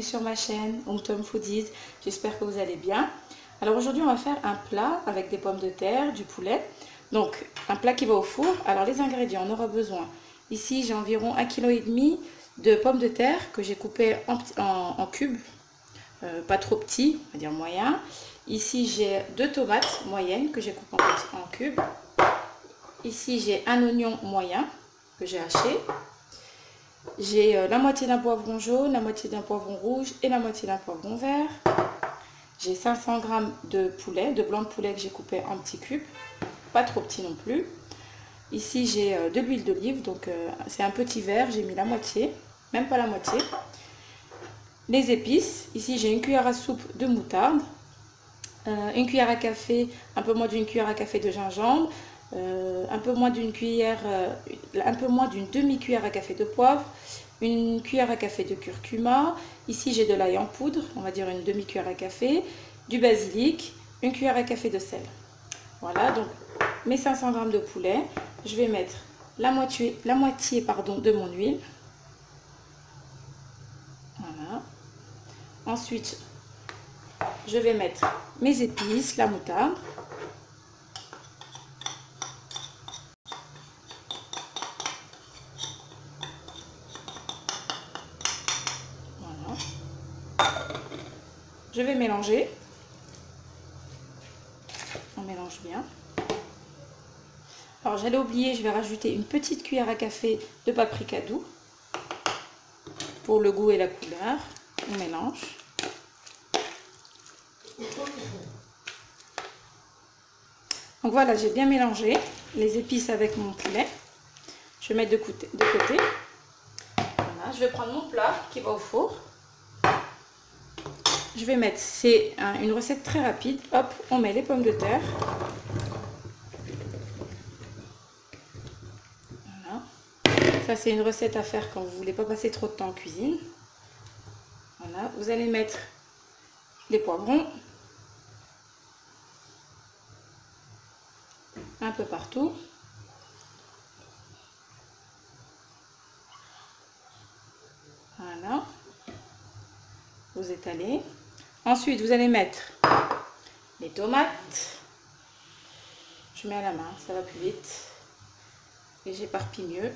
sur ma chaîne Home Foodies, j'espère que vous allez bien. Alors aujourd'hui on va faire un plat avec des pommes de terre, du poulet, donc un plat qui va au four. Alors les ingrédients, on aura besoin, ici j'ai environ 1,5 kg de pommes de terre que j'ai coupées en cubes, pas trop petits, on va dire moyen. Ici j'ai 2 tomates moyennes que j'ai coupées en cubes. Ici j'ai un oignon moyen que j'ai haché. J'ai la moitié d'un poivron jaune, la moitié d'un poivron rouge et la moitié d'un poivron vert. J'ai 500 g de poulet, de blanc de poulet que j'ai coupé en petits cubes, pas trop petits non plus. Ici j'ai de l'huile d'olive, donc c'est un petit verre, j'ai mis la moitié, même pas la moitié. Les épices, ici j'ai une cuillère à soupe de moutarde, une cuillère à café, un peu moins d'une cuillère à café de gingembre, un peu moins d'une demi-cuillère à café de poivre, une cuillère à café de curcuma. Ici j'ai de l'ail en poudre, on va dire une demi-cuillère à café, du basilic, une cuillère à café de sel. Voilà, donc mes 500 g de poulet, je vais mettre la moitié de mon huile. Voilà. Ensuite, je vais mettre mes épices, la moutarde. Je vais mélanger. On mélange bien. Alors j'allais oublier, je vais rajouter une petite cuillère à café de paprika doux pour le goût et la couleur. On mélange. Donc voilà, j'ai bien mélangé les épices avec mon poulet. Je vais mettre de côté. Voilà, je vais prendre mon plat qui va au four. Je vais mettre, c'est une recette très rapide. Hop, on met les pommes de terre. Voilà. Ça, c'est une recette à faire quand vous ne voulez pas passer trop de temps en cuisine. Voilà, vous allez mettre les poivrons. Un peu partout. Voilà. Vous étalez. Ensuite, vous allez mettre les tomates. Je mets à la main, ça va plus vite. Et j'éparpille mieux.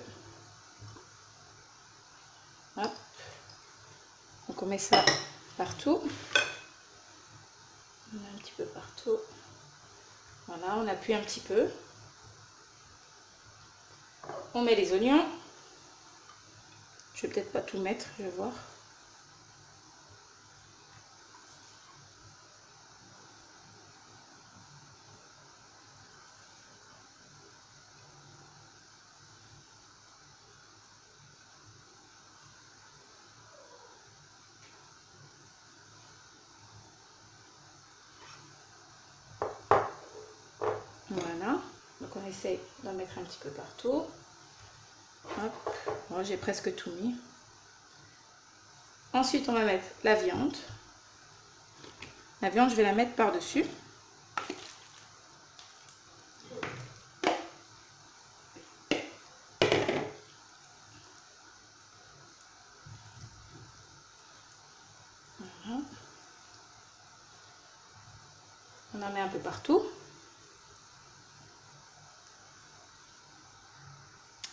Hop. Donc on met ça partout. On met un petit peu partout. Voilà, on appuie un petit peu. On met les oignons. Je vais peut-être pas tout mettre, je vais voir. Voilà, donc on essaye d'en mettre un petit peu partout. Hop, bon, j'ai presque tout mis. Ensuite, on va mettre la viande. La viande, je vais la mettre par-dessus. Voilà. On en met un peu partout.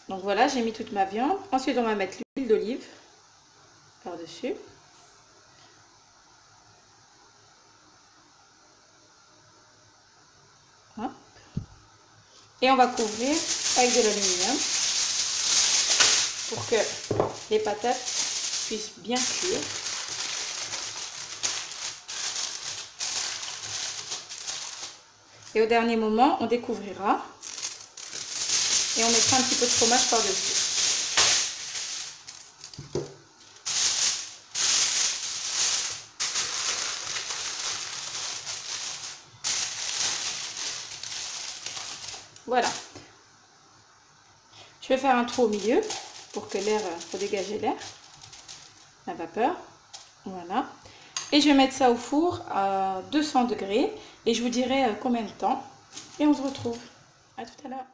Donc voilà, j'ai mis toute ma viande. Ensuite, on va mettre l'huile d'olive par-dessus. Et on va couvrir avec de l'aluminium pour que les patates puissent bien cuire. Et au dernier moment, on découvrira et on mettra un petit peu de fromage par-dessus. Voilà. Je vais faire un trou au milieu pour que l'air, faut dégager l'air, la vapeur. Voilà. Et je vais mettre ça au four à 200 degrés et je vous dirai combien de temps. Et on se retrouve. À tout à l'heure.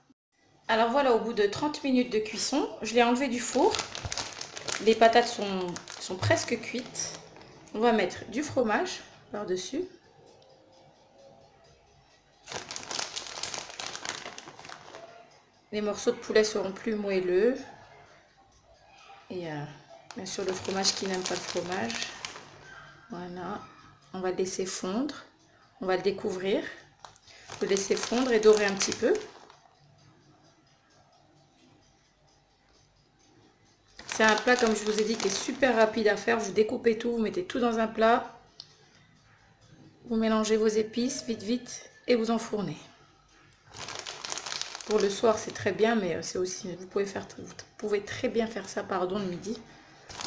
Alors voilà, au bout de 30 minutes de cuisson, je l'ai enlevé du four. Les patates sont presque cuites. On va mettre du fromage par-dessus. Les morceaux de poulet seront plus moelleux. Et bien sûr le fromage qui n'aime pas le fromage. Voilà. On va le laisser fondre. On va le découvrir. Le laisser fondre et dorer un petit peu. C'est un plat, comme je vous ai dit, qui est super rapide à faire. Vous découpez tout, vous mettez tout dans un plat. Vous mélangez vos épices vite vite et vous enfournez. Pour le soir, c'est très bien, mais c'est aussi, vous pouvez très bien faire ça, pardon, le midi.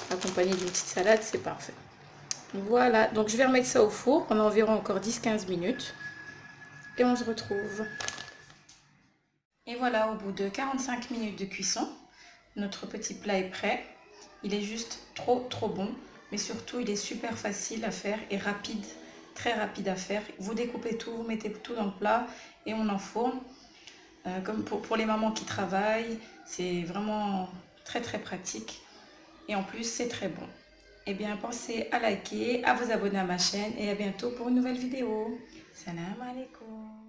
Accompagné d'une petite salade, c'est parfait. Voilà, donc je vais remettre ça au four pendant environ encore 10-15 minutes. Et on se retrouve. Et voilà, au bout de 45 minutes de cuisson, notre petit plat est prêt. Il est juste trop bon, mais surtout il est super facile à faire et rapide, très rapide à faire. Vous découpez tout, vous mettez tout dans le plat et on enfourne. Comme pour les mamans qui travaillent, c'est vraiment très pratique. Et en plus, c'est très bon. Eh bien, pensez à liker, à vous abonner à ma chaîne et à bientôt pour une nouvelle vidéo. Salam alaikum.